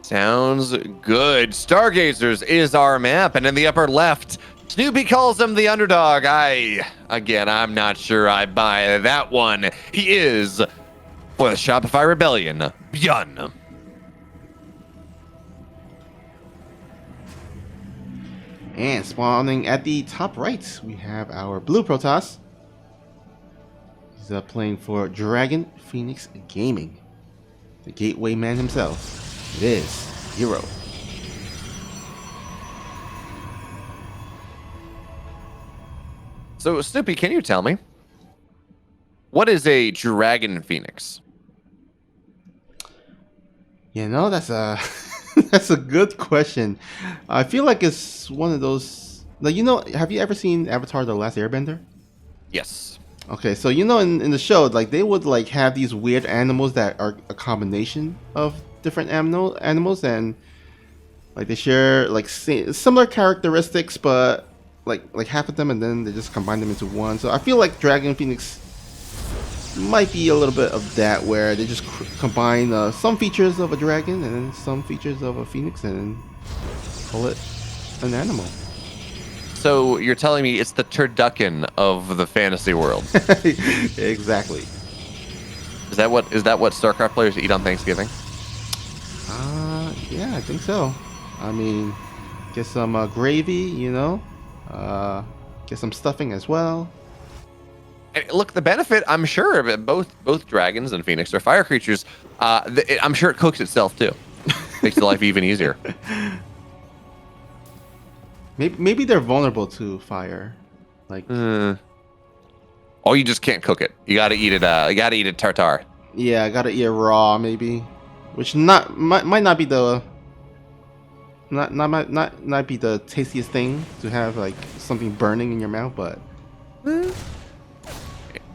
Sounds good. Stargazers is our map, and in the upper left, Snoopy calls him the underdog. I'm not sure I buy that one. He is, for the Shopify Rebellion, Byun. And spawning at the top right, we have our blue Protoss. He's playing for Dragon Phoenix Gaming. The gateway man himself. It is Hero. So, Snoopy, can you tell me, what is a Dragon Phoenix? You know, that's a that's a good question. I feel like it's one of those, like, have you ever seen Avatar: The Last Airbender? Yes. Okay, so in the show, like, they would like have these weird animals that are a combination of different animals, and like they share like similar characteristics, but like half of them, and then they just combine them into one. So I feel like Dragon Phoenix might be a little bit of that, where they just combine some features of a dragon and then some features of a phoenix and call it an animal. So you're telling me it's the turducken of the fantasy world? Exactly. Is that what StarCraft players eat on Thanksgiving? Yeah, I think so. I mean, get some gravy, get some stuffing as well. And look, the benefit, I'm sure, of it, both dragons and phoenix are fire creatures. I'm sure it cooks itself too. Makes the life even easier. Maybe they're vulnerable to fire. Like, oh, you just can't cook it. You gotta eat it. You gotta eat it tartare. Yeah, I gotta eat it raw, maybe, which might not be the not be the tastiest thing to have, like something burning in your mouth, but.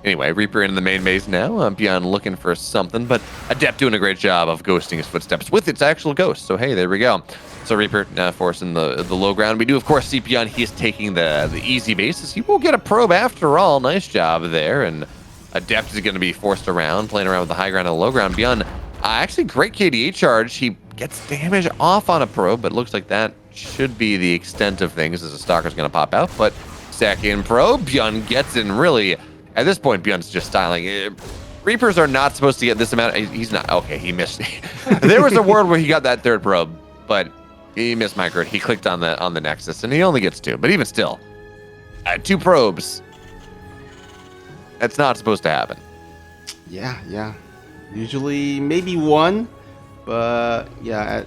Anyway, Reaper in the main maze now. Byun looking for something, but Adept doing a great job of ghosting his footsteps with its actual ghost. So hey, there we go. So Reaper forcing the low ground. We do, of course, see Byun. He is taking the easy bases. He will get a probe after all. Nice job there. And Adept is going to be forced around, playing around with the high ground and the low ground. Byun, actually, great KDA charge. He gets damage off on a probe, but looks like that should be the extent of things, as a Stalker's going to pop out. But second probe, Byun gets in really. At this point, Byun's just styling. Reapers are not supposed to get this amount. He's not. Okay, he missed. There was a world where he got that third probe, but he missed micro. He clicked on the Nexus, and he only gets 2. But even still, 2 probes. That's not supposed to happen. Yeah. Usually maybe 1, but yeah,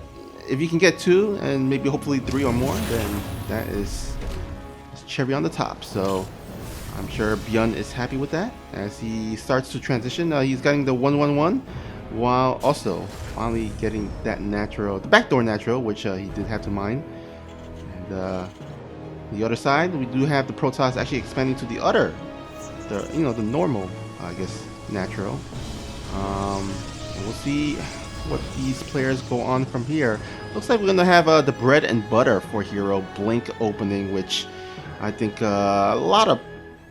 if you can get 2 and maybe hopefully 3 or more, then that is cherry on the top. So I'm sure Byun is happy with that as he starts to transition. He's getting the 1-1-1 while also finally getting that the backdoor natural, which he did have to mine. And the other side, we do have the Protoss actually expanding to the normal, I guess, natural. And we'll see what these players go on from here. Looks like we're gonna have the bread and butter for Hero Blink opening, which I think a lot of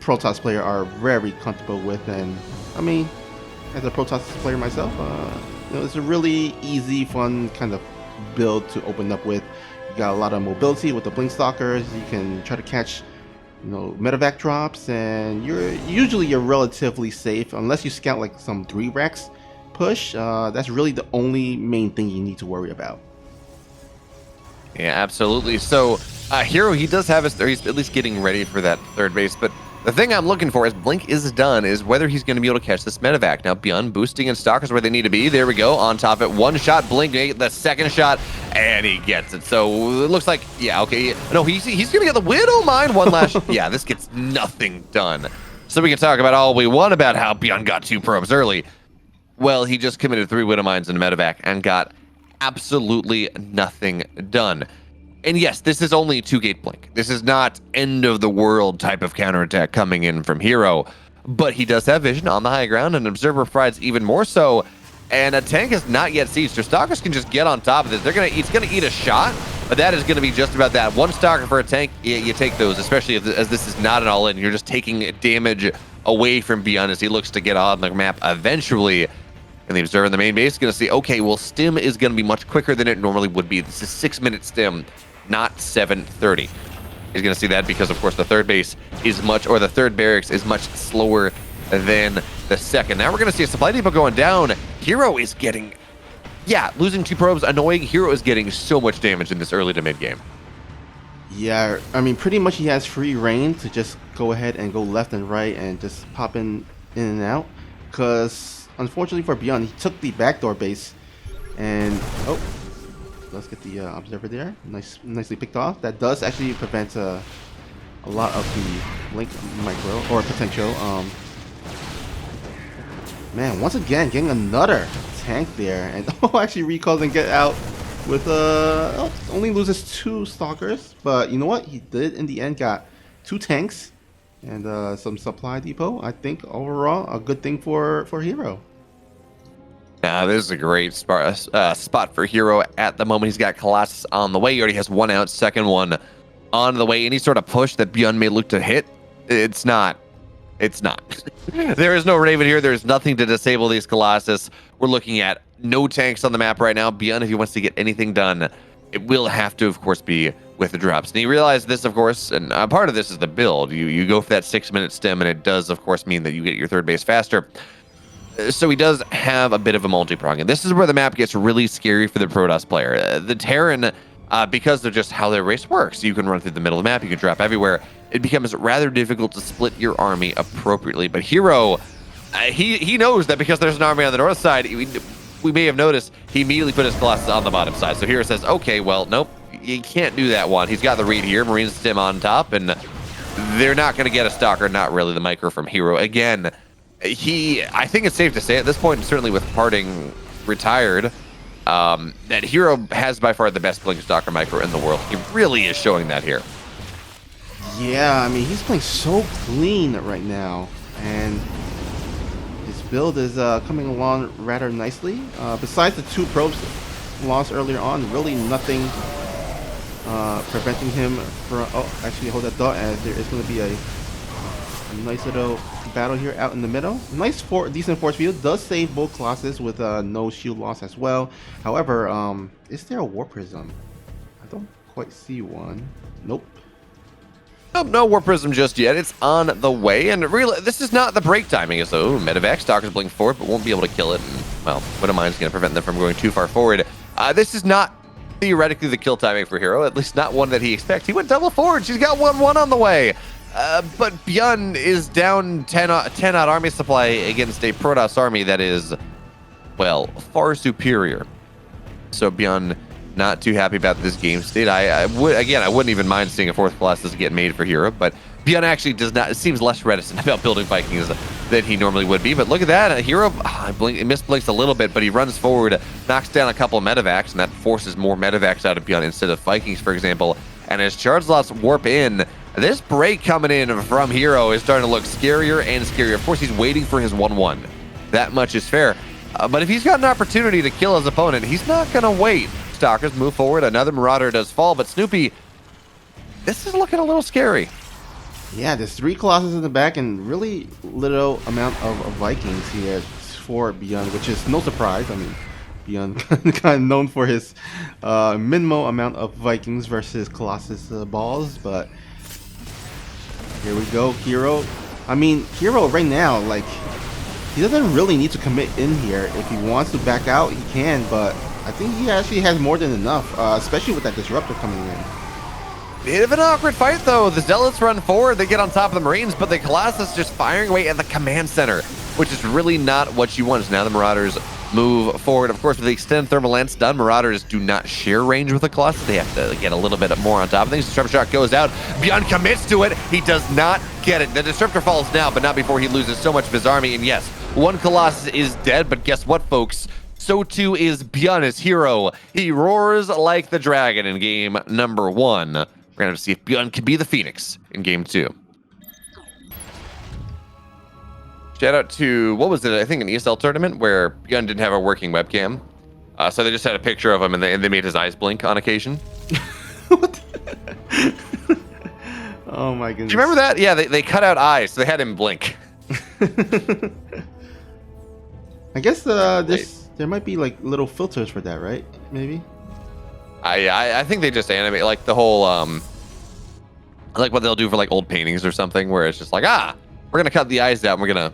Protoss player are very comfortable with. And I mean, as a Protoss player myself, it's a really easy, fun kind of build to open up with. You got a lot of mobility with the Blink Stalkers. You can try to catch, medevac drops, and you're relatively safe unless you scout like some 3 racks push. That's really the only main thing you need to worry about. Yeah, absolutely. So Hero, he does have he's at least getting ready for that third base, but the thing I'm looking for, as Blink is done, is whether he's going to be able to catch this medevac. Now, Byun boosting and Stalkers where they need to be. There we go. On top of it. 1 shot. Blink, the second shot, and he gets it. So it looks like, yeah, okay. No, he's going to get the Widow Mine one last. Yeah, this gets nothing done. So we can talk about all we want about how Byun got 2 probes early. Well, he just committed 3 Widow Mines in medevac and got absolutely nothing done. And yes, this is only 2-gate Blink. This is not end of the world type of counterattack coming in from Hero, but he does have vision on the high ground, and Observer provides even more so. And a tank is not yet sieged, so Stalkers can just get on top of this. It's gonna eat a shot, but that is gonna be just about that. 1 Stalker for a tank, you take those, especially as this is not an all-in. You're just taking damage away from Byun as he looks to get on the map eventually. And the observer in the main base is going to see, okay, well, stim is going to be much quicker than it normally would be. This is 6-minute stim, not 7:30. He's going to see that because, of course, the third base is much, or the third barracks is much slower than the second. Now we're going to see a supply depot going down. Hero is getting, losing 2 probes, annoying. Hero is getting so much damage in this early to mid game. Yeah, I mean, pretty much he has free reign to just go ahead and go left and right and just pop in and out. Because, unfortunately for Byun, he took the backdoor base. And, let's get the observer there. Nicely picked off. That does actually prevent a lot of the Blink micro, or potential. Man, once again, getting another tank there. And, actually recalls and get out with only loses 2 stalkers, but you know what, he did in the end got 2 tanks and some supply depot. I think overall a good thing for Hero. This is a great spot for Hero at the moment. He's got Colossus on the way. He already has 1 out, second one on the way. Any sort of push that Byun may look to hit, it's not. There is no Raven here. There's nothing to disable these Colossus. We're looking at no tanks on the map right now. Byun, if he wants to get anything done, it will have to, of course, be with the drops. And you realize this, of course, and part of this is the build. You go for that 6-minute stim, and it does, of course, mean that you get your third base faster. So he does have a bit of a multi-prong. And this is where the map gets really scary for the Protoss player. The Terran, because of just how their race works, you can run through the middle of the map, you can drop everywhere. It becomes rather difficult to split your army appropriately. But Hero, he knows that because there's an army on the north side, we may have noticed he immediately put his Colossus on the bottom side. So Hero says, okay, well, nope, you can't do that one. He's got the read here, Marines stim on top, and they're not going to get a stalker, not really the micro from Hero. Again, I think it's safe to say at this point, and certainly with Parting retired, that Hero has by far the best Blink Stalker micro in the world. He really is showing that here. Yeah, I mean, he's playing so clean right now, and his build is coming along rather nicely. Besides the 2 probes lost earlier on, really nothing preventing him from... Oh, actually, hold that thought, as there is going to be a nice little battle here out in the middle. Nice decent force field. Does save both Colossus with no shield loss as well. However, is there a War Prism? I don't quite see one. Nope. No War Prism just yet. It's on the way, and really, this is not the break timing. So Medevac, Stalkers blink forward, but won't be able to kill it. And, well, Wind of Mind is going to prevent them from going too far forward. This is not theoretically the kill timing for Hero, at least not one that he expects. He went double forward. She's got 1-1 on the way. But Byun is down 10 odd army supply against a Protoss army that is, well, far superior. So Byun not too happy about this game state. I wouldn't even mind seeing a 4th Colossus get made for Hero, but Byun actually seems less reticent about building Vikings than he normally would be. But look at that, Hero misblinks a little bit, but he runs forward, knocks down a couple of Medevacs, and that forces more Medevacs out of Byun instead of Vikings, for example. And as charge slots warp in, this break coming in from Hero is starting to look scarier and scarier. Of course, he's waiting for his 1-1. That much is fair. But if he's got an opportunity to kill his opponent, he's not going to wait. Stalkers move forward. Another Marauder does fall, but Snoopy, this is looking a little scary. Yeah, there's 3 Colossus in the back and really little amount of Vikings here for Byun, which is no surprise. I mean, Byun kind of known for his minimal amount of Vikings versus Colossus balls, but here we go, Hero. I mean, Hero right now, like, he doesn't really need to commit in here. If he wants to back out, he can, but I think he actually has more than enough, especially with that Disruptor coming in. Bit of an awkward fight, though. The Zealots run forward, they get on top of the Marines, but the Colossus just firing away at the command center, which is really not what you want. So now the Marauders move forward. Of course, with the extended thermal lance done, Marauders do not share range with the Colossus. They have to get a little bit more on top of things. Disruptor shot goes out. Byun commits to it. He does not get it. The Disruptor falls now, but not before he loses so much of his army. And yes, 1 Colossus is dead, but guess what, folks? So too is Byun, his Hero. He roars like the dragon in game number 1. We're going to have to see if Byun can be the Phoenix in game 2. Shout out to, what was it? I think an ESL tournament where Byun didn't have a working webcam. So they just had a picture of him and they made his eyes blink on occasion. What? Oh my goodness. Do you remember that? Yeah, they cut out eyes, so they had him blink. I guess there might be like little filters for that, right? Maybe. I think they just animate like the whole like what they'll do for like old paintings or something, where it's just like, we're gonna cut the eyes out and we're gonna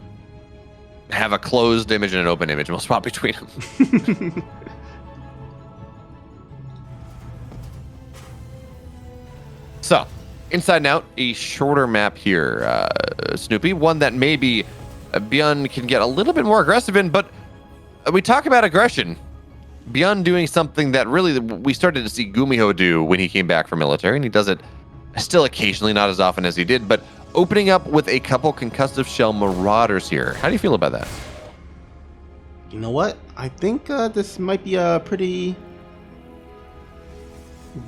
have a closed image and an open image and we'll swap between them. So, inside and out, a shorter map here, Snoopy. One that maybe Byun can get a little bit more aggressive in, but we talk about aggression. Byun doing something that really we started to see Gumiho do when he came back from military, and he does it still occasionally, not as often as he did, but opening up with a couple concussive shell marauders here. How do you feel about that? You know what? I think this might be a pretty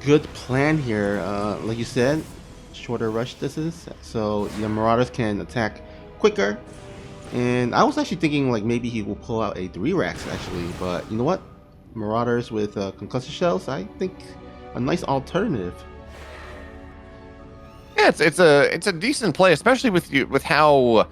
good plan here. Like you said, shorter rush distance, so the marauders can attack quicker. And I was actually thinking like maybe he will pull out a 3-racks actually, but you know what? Marauders with concussive shells, I think a nice alternative. Yeah, it's a decent play, especially with how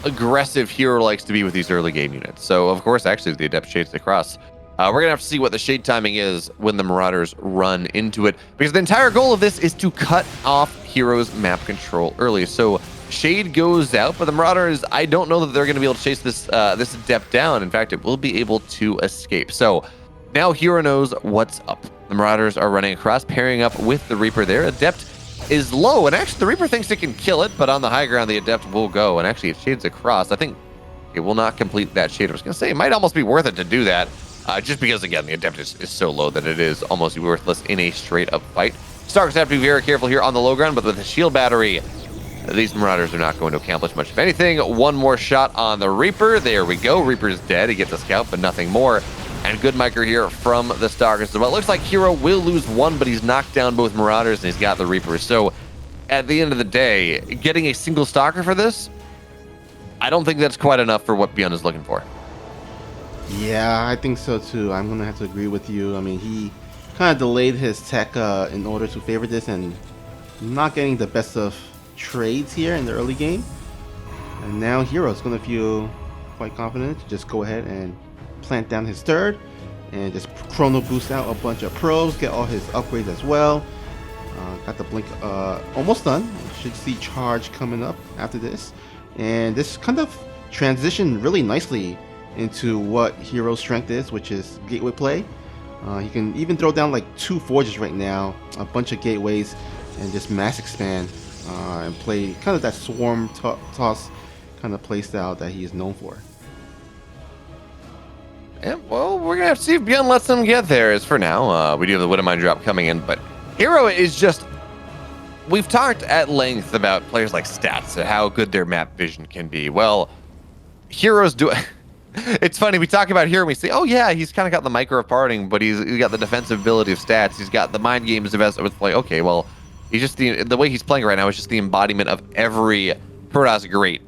aggressive Hero likes to be with these early game units. So of course, actually, the Adept shades across. We're gonna have to see what the shade timing is when the Marauders run into it, because the entire goal of this is to cut off Hero's map control early. So shade goes out, but the Marauders, I don't know that they're gonna be able to chase this this Adept down. In fact, it will be able to escape. So now Hero knows what's up. The Marauders are running across, pairing up with the Reaper there. Adept is low, and actually the Reaper thinks it can kill it, but on the high ground, the Adept will go, and actually it shades across. I think it will not complete that shade. I was going to say, it might almost be worth it to do that, just because, again, the Adept is so low that it is almost worthless in a straight-up fight. Starkers have to be very careful here on the low ground, but with the shield battery, these Marauders are not going to accomplish much of anything. One more shot on the Reaper. There we go. Reaper's dead. He gets a scout, but nothing more. And good micro here from the Starkers. Well, it looks like Hero will lose one, but he's knocked down both Marauders and he's got the Reaper. So at the end of the day, getting a single Stalker for this, I don't think that's quite enough for what Byun is looking for. Yeah, I think so too. I'm gonna have to agree with you. I mean, he kind of delayed his tech in order to favor this, and not getting the best of trades here in the early game. And now Hero's gonna feel quite confident to just go ahead and plant down his third and just chrono boost out a bunch of pros, get all his upgrades as well. Got the blink almost done. Should see charge coming up after this, and this kind of transitioned really nicely into what Hero's strength is, which is gateway play. He can even throw down like 2 forges right now, a bunch of gateways, and just mass expand and play kind of that swarm toss kind of play style that he is known for. Yeah, well, we're gonna have to see if Byun lets them get there. As for now, we do have the Widowmine drop coming in, but Hero is just... We've talked at length about players like Stats and how good their map vision can be. Well, Heroes do... It's funny, we talk about Hero and we say, oh yeah, he's kind of got the micro of parting, but he's got the defensive ability of Stats. He's got the mind games with play. Okay, well, he's just the way he's playing right now is just the embodiment of every Protoss great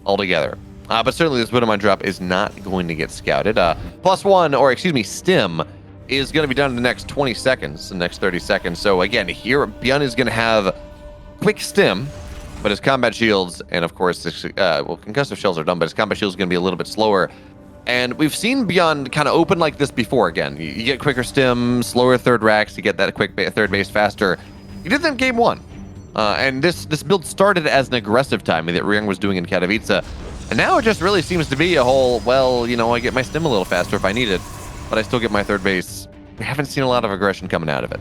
altogether. But certainly this Widowmine drop is not going to get scouted. +1, or excuse me, stim, is going to be done in the next 20 seconds, the next 30 seconds. So again, here Byun is going to have quick stim, but his combat shields, and of course, well, concussive shells are done, but his combat shields are going to be a little bit slower. And we've seen Byun kind of open like this before. Again, you get quicker stim, slower third racks, you get that quick third base faster. He did that in game 1. And this build started as an aggressive timing that Ryung was doing in Katowice. And now it just really seems to be a whole, well, you know, I get my stim a little faster if I need it, but I still get my third base. We haven't seen a lot of aggression coming out of it.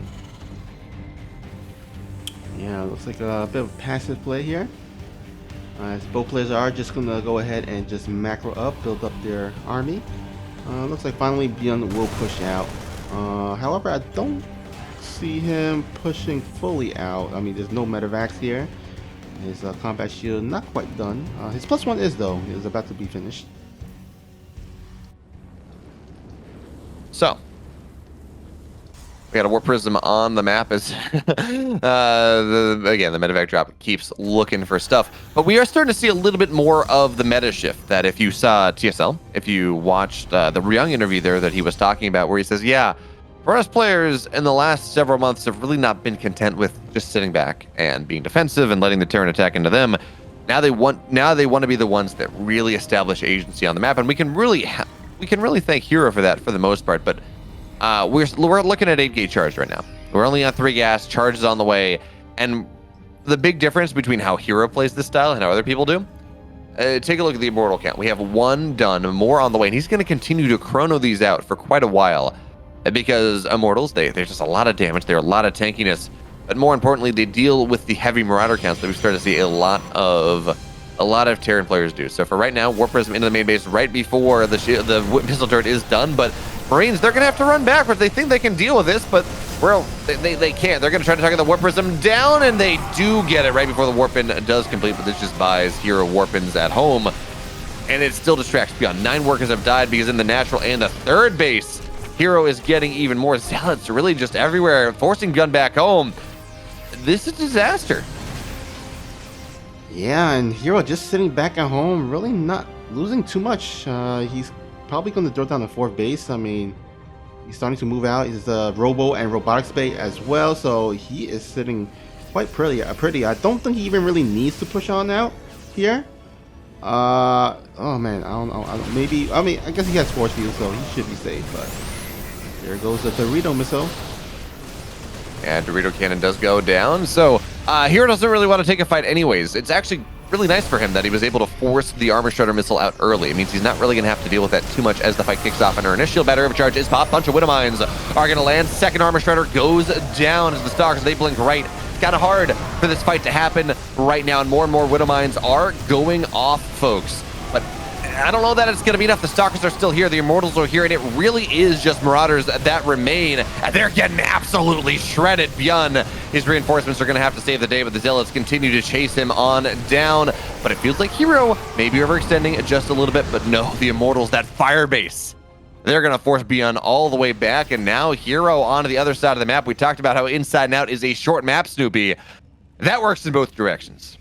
Yeah, looks like a bit of passive play here. As both players are just going to go ahead and just macro up, build up their army. Looks like finally Byun will push out. However, I don't see him pushing fully out. I mean, there's no medevacs here. His combat shield not quite done. His +1 is though. It is about to be finished. So we got a Warp Prism on the map as again the medevac drop keeps looking for stuff. But we are starting to see a little bit more of the meta shift. That if you saw TSL, if you watched the Ryung interview there that he was talking about, where he says, yeah, for us players in the last several months have really not been content with just sitting back and being defensive and letting the Terran attack into them. Now they want to be the ones that really establish agency on the map, and we we can really thank Hero for that for the most part. But we're looking at 8 gate charge right now. We're only on 3 gas, charge is on the way, and the big difference between how Hero plays this style and how other people do. Take a look at the Immortal count. We have 1 done, more on the way, and he's going to continue to chrono these out for quite a while because Immortals, there's just a lot of damage, they're a lot of tankiness, but more importantly, they deal with the heavy Marauder counts that we start to see a lot of Terran players do. So for right now, Warp Prism into the main base right before the missile turret is done, but Marines, they're going to have to run backwards. They think they can deal with this, but well, they can't. They're going to try to target the Warp Prism down, and they do get it right before the Warp-In does complete, but this just buys Hero Warp-Ins at home, and it still distracts Byun. 9 workers have died because in the natural and the 3rd base, Hero is getting even more zealots really just everywhere, forcing Byun back home. This is a disaster. Yeah, and Hero just sitting back at home, really not losing too much. He's probably going to throw down the 4th base. I mean, he's starting to move out his robo and robotics base as well, so he is sitting quite pretty. I don't think he even really needs to push on out here. Oh man, I don't know. Maybe, I mean, I guess he has force field, so he should be safe. But there goes the Dorito missile. Yeah, Dorito cannon does go down. So Hero doesn't really want to take a fight anyways. It's actually really nice for him that he was able to force the Armor Shredder missile out early. It means he's not really going to have to deal with that too much as the fight kicks off. And our initial battery of charge is popped. Bunch of Widowmines are going to land. Second Armor Shredder goes down as the Stalkers, they blink right. It's kind of hard for this fight to happen right now, and more Widowmines are going off, folks. But I don't know that it's going to be enough. The Stalkers are still here. The Immortals are here, and it really is just Marauders that remain. And they're getting absolutely shredded. Byun, his reinforcements are going to have to save the day, but the Zealots continue to chase him on down. But it feels like Hero may be overextending just a little bit, but no, the Immortals, that fire base, they're going to force Byun all the way back, and now Hero onto the other side of the map. We talked about how Inside and Out is a short map, Snoopy. That works in both directions.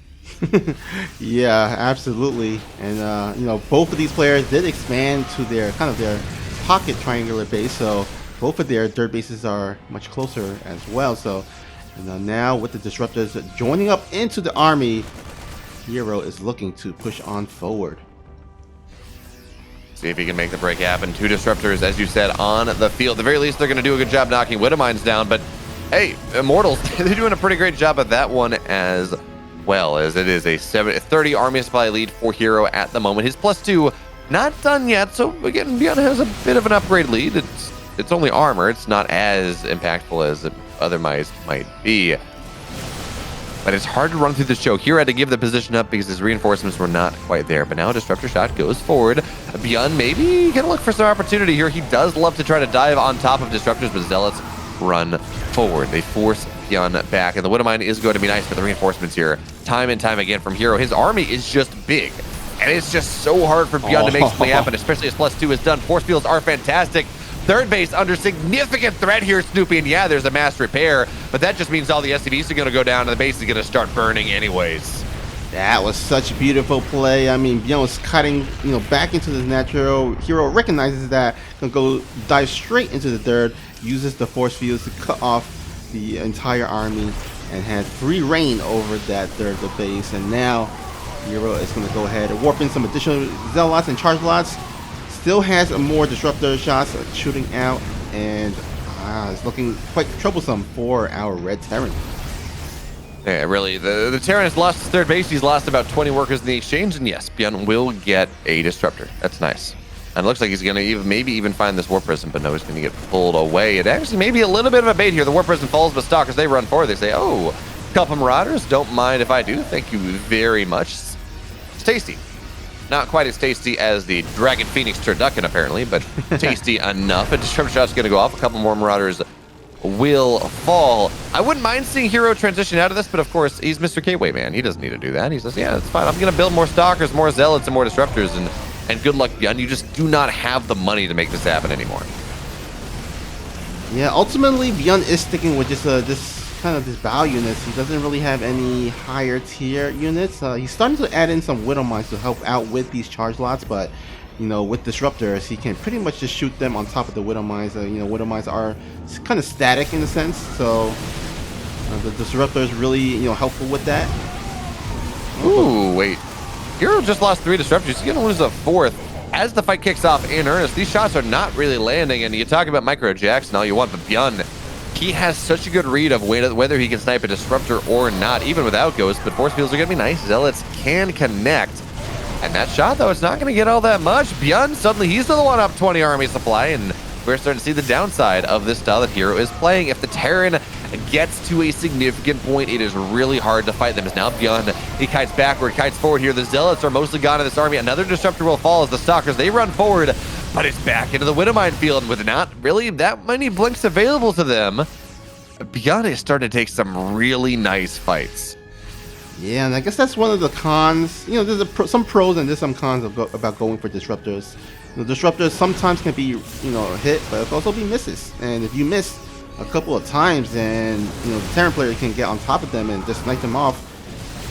Yeah, absolutely. And you know, both of these players did expand to their their pocket triangular base, so both of their third bases are much closer as well. So now with the disruptors joining up into the army, Hero is looking to push on forward. See if he can make the break happen. 2 disruptors, as you said, on the field. At the very least, they're going to do a good job knocking Widowmines down, but hey, Immortals, they're doing a pretty great job at that one as well, as it is a 30 army supply lead for Hero at the moment. His +2 not done yet, so again, Byun has a bit of an upgrade lead. It's only armor. It's not as impactful as it otherwise might be. But it's hard to run through the show. Hero had to give the position up because his reinforcements were not quite there. But now a disruptor shot goes forward. Byun maybe gonna look for some opportunity here. He does love to try to dive on top of disruptors, but Zealots run forward. They force Byun back, and the Widowmine is going to be nice for the reinforcements here. Time and time again from Hero. His army is just big, and it's just so hard for Byun to make something happen, especially as +2 is done. Force fields are fantastic. Third base under significant threat here, Snoopy, and yeah, there's a mass repair, but that just means all the SCVs are going to go down, and the base is going to start burning anyways. That was such a beautiful play. I mean, Byun was cutting, back into the natural. Hero recognizes that, gonna go dive straight into the third, uses the force fields to cut off the entire army, and had free reign over that third base. And now Hero is gonna go ahead and warp in some additional Zealots and Charge Lots. Still has more disruptor shots shooting out, and it's looking quite troublesome for our Red Terran. Yeah, really, the Terran has lost his third base. He's lost about 20 workers in the exchange, and yes, Byun will get a disruptor. That's nice. And it looks like he's going to maybe even find this Warp Prism, but no, he's going to get pulled away. It actually may be a little bit of a bait here. The Warp Prism falls, but Stalkers, they run forward. They say, oh, couple Marauders, don't mind if I do. Thank you very much. It's tasty. Not quite as tasty as the Dragon Phoenix Turducken, apparently, but tasty enough. A disruptor shot's going to go off. A couple more Marauders will fall. I wouldn't mind seeing Hero transition out of this, but of course, he's Mr. Gateway Man. He doesn't need to do that. He says, yeah, it's fine. I'm going to build more Stalkers, more Zealots, and more Disruptors, and good luck, Byun. You just do not have the money to make this happen anymore. Yeah, ultimately, Byun is sticking with just this Bow units. He doesn't really have any higher tier units. He's starting to add in some Widowmines to help out with these charge lots, but with Disruptors, he can pretty much just shoot them on top of the Widowmines. Widowmines are kind of static in a sense, so the Disruptor is really helpful with that. Ooh, wait. Hero just lost 3 Disruptors. He's going to lose a 4th. as the fight kicks off in earnest, these shots are not really landing. And you talk about Micro Jackson all you want, but Byun, he has such a good read of whether he can snipe a disruptor or not, even without Ghost. But force fields are going to be nice. Zealots can connect. And that shot, though, it's not going to get all that much. Byun, suddenly he's the one up 20 army supply, and we're starting to see the downside of this style that Hero is playing. If the Terran gets to a significant point, it is really hard to fight them. As now Byun, he kites backward, kites forward here. The Zealots are mostly gone in this army. Another disruptor will fall as the Stalkers, they run forward, but it's back into the Widowmine field with not really that many blinks available to them. Byun is starting to take some really nice fights. Yeah, and I guess that's one of the cons. You know, there's some pros and there's some cons about going for disruptors. The disruptors sometimes can be, you know, hit, but it can also be misses. And if you miss a couple of times, then, you know, the Terran player can get on top of them and just snipe them off,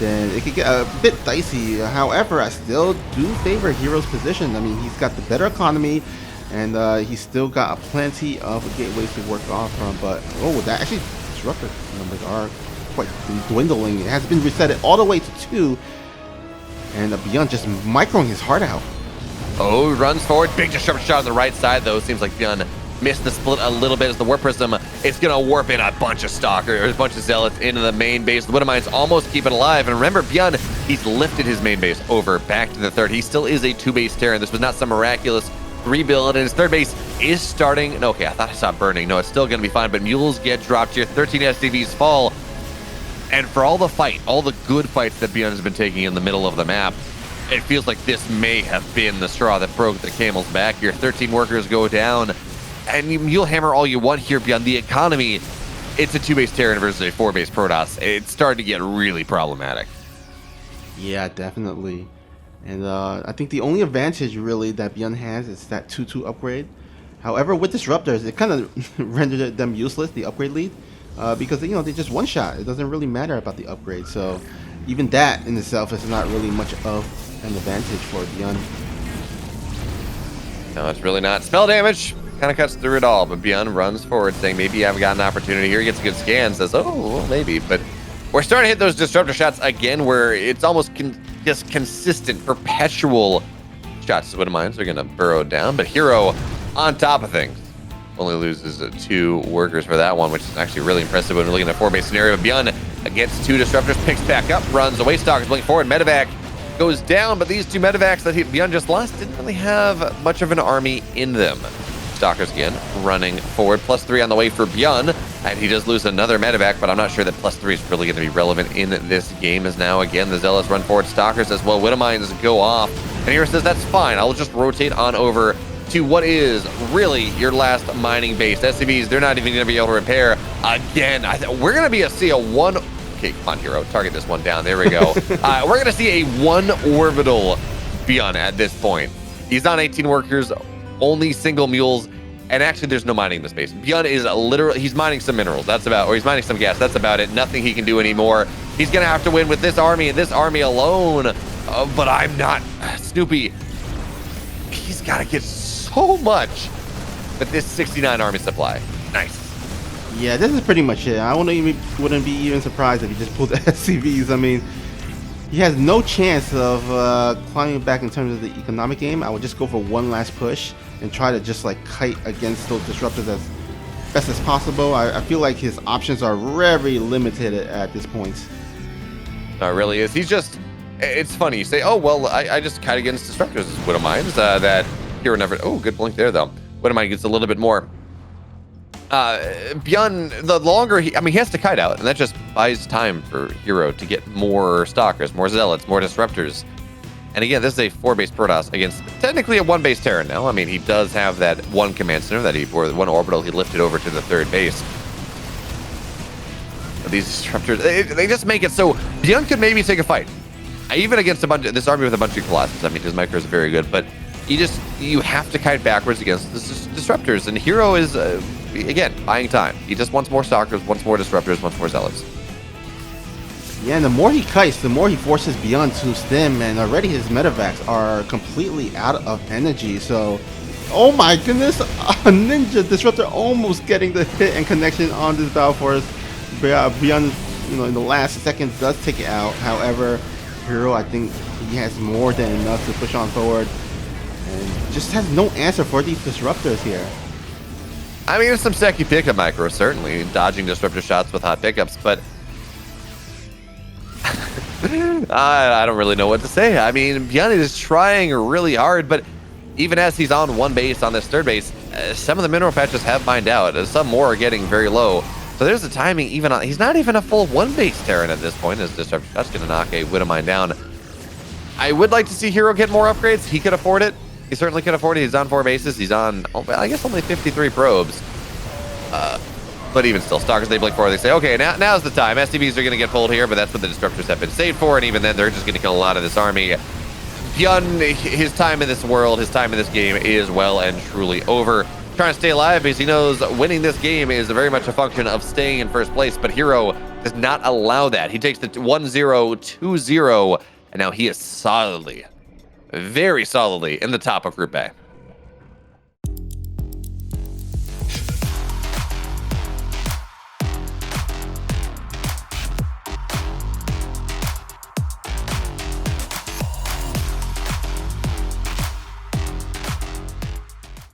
then it could get a bit dicey. However, I still do favor Hero's position. I mean, he's got the better economy, and he's still got plenty of gateways to work off from. But, oh, that actually, disruptor numbers are quite dwindling. It has been resetted all the way to 2, and Byun just microing his heart out. Oh, runs forward. Big disruptor shot on the right side, though. Seems like Byun missed the split a little bit as the Warp Prism. It's going to warp in a bunch of Stalkers, a bunch of Zealots into the main base. The Widowmines almost keep it alive. And remember, Byun, he's lifted his main base over back to the third. He still is a 2-base Terran. This was not some miraculous rebuild, and his third base is starting. Okay, I thought I saw burning. No, it's still going to be fine, but mules get dropped here. 13 SCVs fall. And for all the fight, all the good fights that Byun has been taking in the middle of the map, it feels like this may have been the straw that broke the camel's back here. 13 workers go down, and you'll hammer all you want here. Beyond the economy, it's a 2-base Terran versus a 4-base Protoss. It's starting to get really problematic. Yeah, definitely. And I think the only advantage really that Byun has is that 2-2 upgrade. However, with disruptors, it kind of rendered them useless, the upgrade lead, because, you know, they just one shot. It doesn't really matter about the upgrade. So even that in itself is not really much of an advantage for Byun. No, it's really not. Spell damage kind of cuts through it all, but Byun runs forward saying, maybe I've got an opportunity here. He gets a good scan, says, oh, well, maybe. But we're starting to hit those disruptor shots again, where it's almost just consistent, perpetual shots. Widowmines are going to burrow down, but Hero on top of things only loses 2 workers for that one, which is actually really impressive when we're looking at a 4-base scenario. Byun against 2 disruptors, picks back up, runs away, Stalkers blink forward, Medevac goes down, but these 2 Medevacs that Byun just lost didn't really have much of an army in them. Stalkers again running forward, +3 on the way for Byun, and he does lose another Medevac, but I'm not sure that +3 is really going to be relevant in this game, as now again the Zealots run forward, Stalkers as well, Widowmines go off, and Hero says that's fine, I'll just rotate on over to what is really your last mining base. SCVs, they're not even going to be able to repair again. We're going to see a 1... Okay, come on, Hero. Target this one down. There we go. We're going to see a 1 orbital Byun at this point. He's on 18 workers, only single mules, and actually there's no mining in this base. Byun is literally... He's mining some minerals. That's about... Or he's mining some gas. That's about it. Nothing he can do anymore. He's going to have to win with this army and this army alone. But I'm not... Snoopy, he's got to get so much with this 69 army supply. Nice. Yeah, this is pretty much it. I wouldn't be even surprised if he just pulled the SCVs. I mean, he has no chance of climbing back in terms of the economic game. I would just go for one last push and try to just like kite against those disruptors as best as possible. I feel like his options are very limited at this point. No, it really is. He's just... It's funny. You say, oh, well, I just kite against disruptors. Widowmines that... Hero never... Oh, good blink there, though. Widowmine gets a little bit more. Byun, the longer he... I mean, he has to kite out, and that just buys time for Hero to get more Stalkers, more Zealots, more Disruptors. And again, this is a 4-base Protoss against technically a 1-base Terran now. I mean, he does have that 1 command center that or 1 orbital he lifted over to the 3rd base. But these Disruptors, they just make it so Byun could maybe take a fight. Even against this army with a bunch of Colossus. I mean, his micro is very good, but you have to kite backwards against the Disruptors, and Hero is again buying time. He just wants more Stalkers, wants more Disruptors, wants more Zealots. Yeah, and the more he kites, the more he forces Byun to stim, and already his Medevacs are completely out of energy. So, oh my goodness, a Ninja Disruptor almost getting the hit and connection on this battle force. Byun, you know, in the last second does take it out. However, Hero, I think he has more than enough to push on forward. And just has no answer for these disruptors here. I mean, there's some Seki pickup micro, certainly, dodging disruptor shots with hot pickups, but I don't really know what to say. I mean, Byun is trying really hard, but even as he's on one base on this third base, some of the mineral patches have mined out. Some more are getting very low. So there's the timing even on, he's not even a full one base Terran at this point, as disruptor shot's going to knock a Widow Mine down. I would like to see Hero get more upgrades. He could afford it. He certainly can afford it. He's on 4 bases. He's on, I guess, only 53 probes. But even still, Stalkers, they blink forward. They say, okay, now's the time. STVs are going to get pulled here, but that's what the Disruptors have been saved for. And even then, they're just going to kill a lot of this army. Byun, his time in this world, his time in this game is well and truly over. Trying to stay alive because he knows winning this game is very much a function of staying in first place. But Hero does not allow that. He takes the 1-0, 2-0, and now he is solidly, very solidly in the top of Group A.